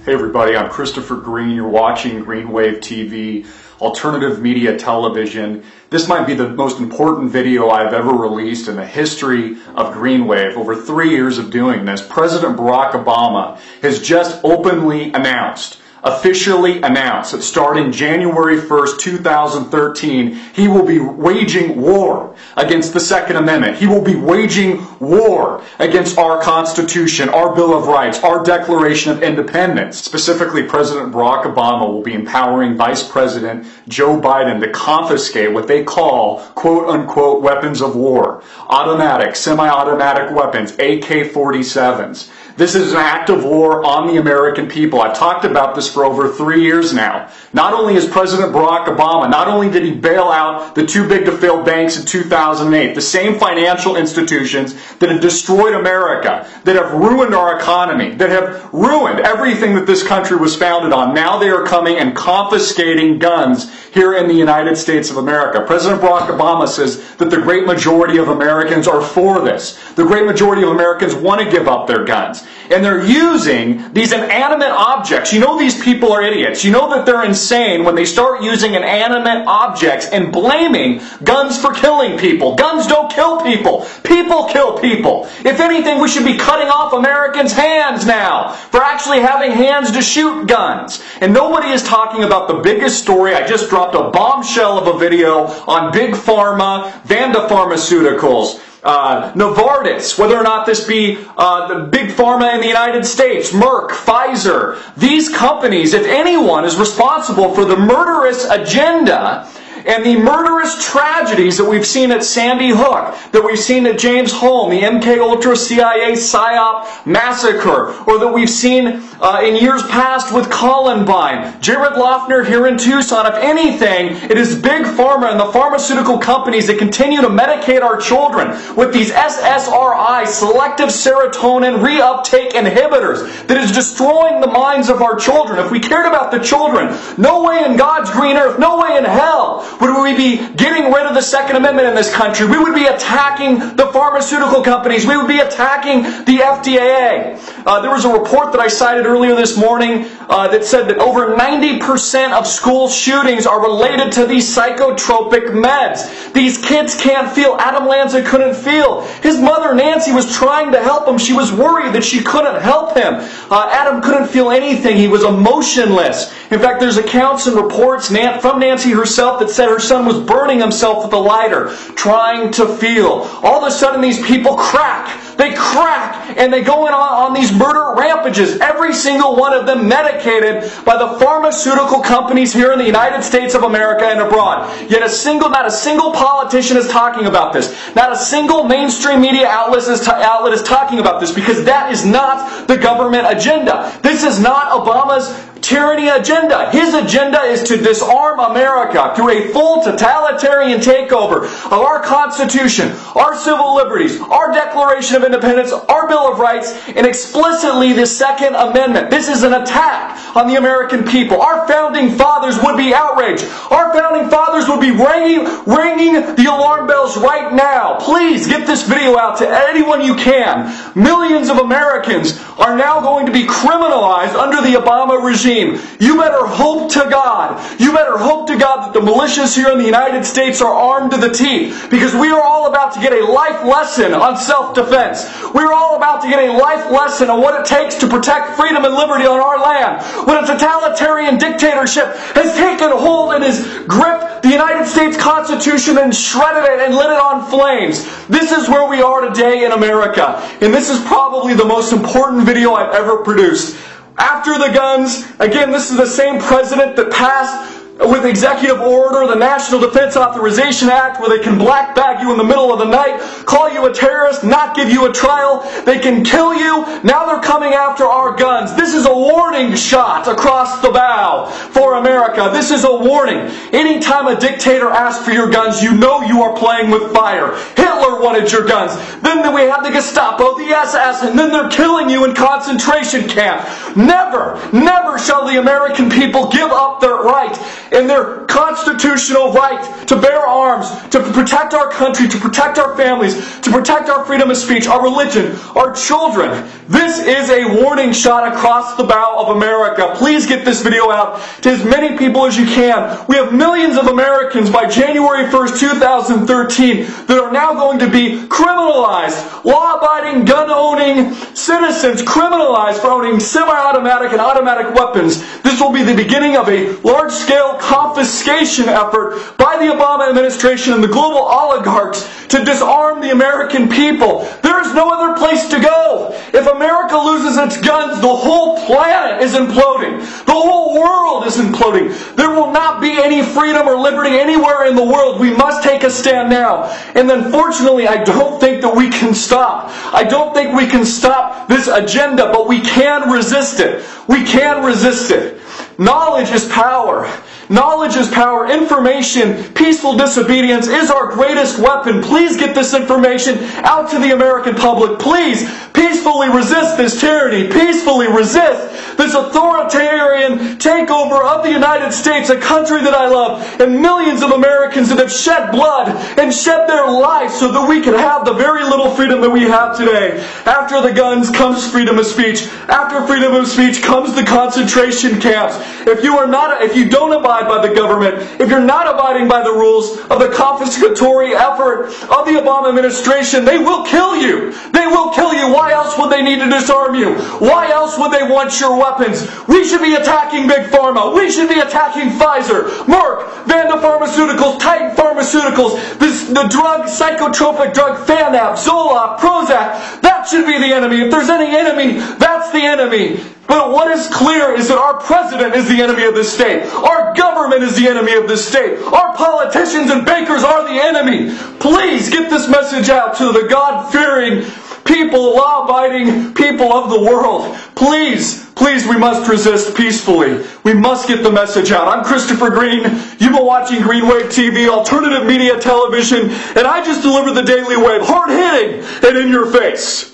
Hey everybody, I'm Christopher Green. You're watching Green Wave TV, alternative media television. This might be the most important video I've ever released in the history of Green Wave. Over 3 years of doing this, President Barack Obama has just officially announced that starting January 1st, 2013, he will be waging war against the Second Amendment. He will be waging war against our Constitution, our Bill of Rights, our Declaration of Independence. Specifically, President Barack Obama will be empowering Vice President Joe Biden to confiscate what they call, quote-unquote, weapons of war. Automatic, semi-automatic weapons, AK-47s. This is an act of war on the American people. I've talked about this for over 3 years now. Not only is President Barack Obama, not only did he bail out the too big to fail banks in 2008, the same financial institutions that have destroyed America, that have ruined our economy, that have ruined everything that this country was founded on, now they are coming and confiscating guns here in the United States of America. President Barack Obama says that the great majority of Americans are for this. The great majority of Americans want to give up their guns. And they're using these inanimate objects. You know these people are idiots. You know that they're insane when they start using inanimate objects and blaming guns for killing people. Guns don't kill people. People kill people. If anything, we should be cutting off Americans' hands now for actually having hands to shoot guns. And nobody is talking about the biggest story. I just dropped a bombshell of a video on Big Pharma, Vanda Pharmaceuticals, Novartis, whether or not this be the big pharma in the United States, Merck, Pfizer. These companies, if anyone, is responsible for the murderous agenda and the murderous tragedies that we've seen at Sandy Hook, that we've seen at James Home, the MK Ultra CIA PSYOP massacre, or that we've seen in years past with Columbine, Jared Loughner here in Tucson. If anything, it is Big Pharma and the pharmaceutical companies that continue to medicate our children with these SSRI, selective serotonin reuptake inhibitors, that is destroying the minds of our children. If we cared about the children, no way in God's green earth, no way in hell would we be getting rid of the Second Amendment in this country. We would be attacking the pharmaceutical companies. We would be attacking the FDA. There was a report that I cited earlier this morning that said that over 90% of school shootings are related to these psychotropic meds. These kids can't feel. Adam Lanza couldn't feel. His mother, Nancy, was trying to help him. She was worried that she couldn't help him. Adam couldn't feel anything. He was emotionless. In fact, there's accounts and reports from Nancy herself that said her son was burning himself with a lighter, trying to feel. All of a sudden, these people crack. They crack, and they go in on these murder rampages. Every single one of them medicated by the pharmaceutical companies here in the United States of America and abroad. Yet not a single politician is talking about this. Not a single mainstream media outlet is talking about this, because that is not the government agenda. This is not Obama's tyranny agenda. His agenda is to disarm America through a full totalitarian takeover of our Constitution, our civil liberties, our Declaration of Independence, our Bill of Rights, and explicitly the Second Amendment. This is an attack on the American people. Our founding fathers would be outraged. Our founding fathers would be ringing the alarm bells right now. Please get this video out to anyone you can. Millions of Americans are now going to be criminalized under the Obama regime. You better hope to God. You better hope to God that the militias here in the United States are armed to the teeth, because we are all about to get a life lesson on self-defense. We are all about to get a life lesson on what it takes to protect freedom and liberty on our land. When a totalitarian dictatorship has taken hold and has gripped the United States Constitution and shredded it and lit it on flames. This is where we are today in America. And this is probably the most important video I've ever produced. After the guns, again, this is the same president that passed with executive order the National Defense Authorization Act, where they can black bag you in the middle of the night, call you a terrorist, not give you a trial. They can kill you. Now they're coming after our guns. This is a warning shot across the bow for America. This is a warning. Anytime a dictator asks for your guns, you know you are playing with fire. Hitler wanted your guns. Then we have the Gestapo, the SS, and then they're killing you in concentration camp. Never, never shall the American people give up their right and their constitutional right to bear arms arms to protect our country, to protect our families, to protect our freedom of speech, our religion, our children. This is a warning shot across the bow of America. Please get this video out to as many people as you can. We have millions of Americans by January 1st, 2013 that are now going to be criminalized. Law-abiding, gun-owning citizens criminalized for owning semi-automatic and automatic weapons. This will be the beginning of a large-scale confiscation effort by the Obama administration and the global oligarchs to disarm the American people. There is no other place to go. If America loses its guns, the whole planet is imploding. The whole world is imploding. There will not be any freedom or liberty anywhere in the world. We must take a stand now. And unfortunately, I don't think that we can stop. I don't think we can stop this agenda, but we can resist it. We can resist it. Knowledge is power. Knowledge is power. Information, peaceful disobedience is our greatest weapon. Please get this information out to the American public. Please peacefully resist this tyranny. Peacefully resist this authoritarian takeover of the United States, a country that I love, and millions of Americans that have shed blood and shed their lives so that we can have the very little freedom that we have today. After the guns comes freedom of speech. After freedom of speech comes the concentration camps. If you don't abide by the government, if you're not abiding by the rules of the confiscatory effort of the Obama administration, they will kill you. They will kill you. Why else would they need to disarm you? Why else would they want your weapons? We should be attacking Big Pharma. We should be attacking Pfizer, Merck, Vanda Pharmaceuticals, Titan Pharmaceuticals, the drug, psychotropic drug, Fanapt, Zoloft, Prozac. That should be the enemy. If there's any enemy, that's the enemy. But what is clear is that our president is the enemy of this state. Our government is the enemy of this state. Our politicians and bankers are the enemy. Please get this message out to the God-fearing people, law-abiding people of the world. Please, please, we must resist peacefully. We must get the message out. I'm Christopher Green. You've been watching Green Wave TV, alternative media television, and I just deliver the Daily Wave, hard-hitting and in your face.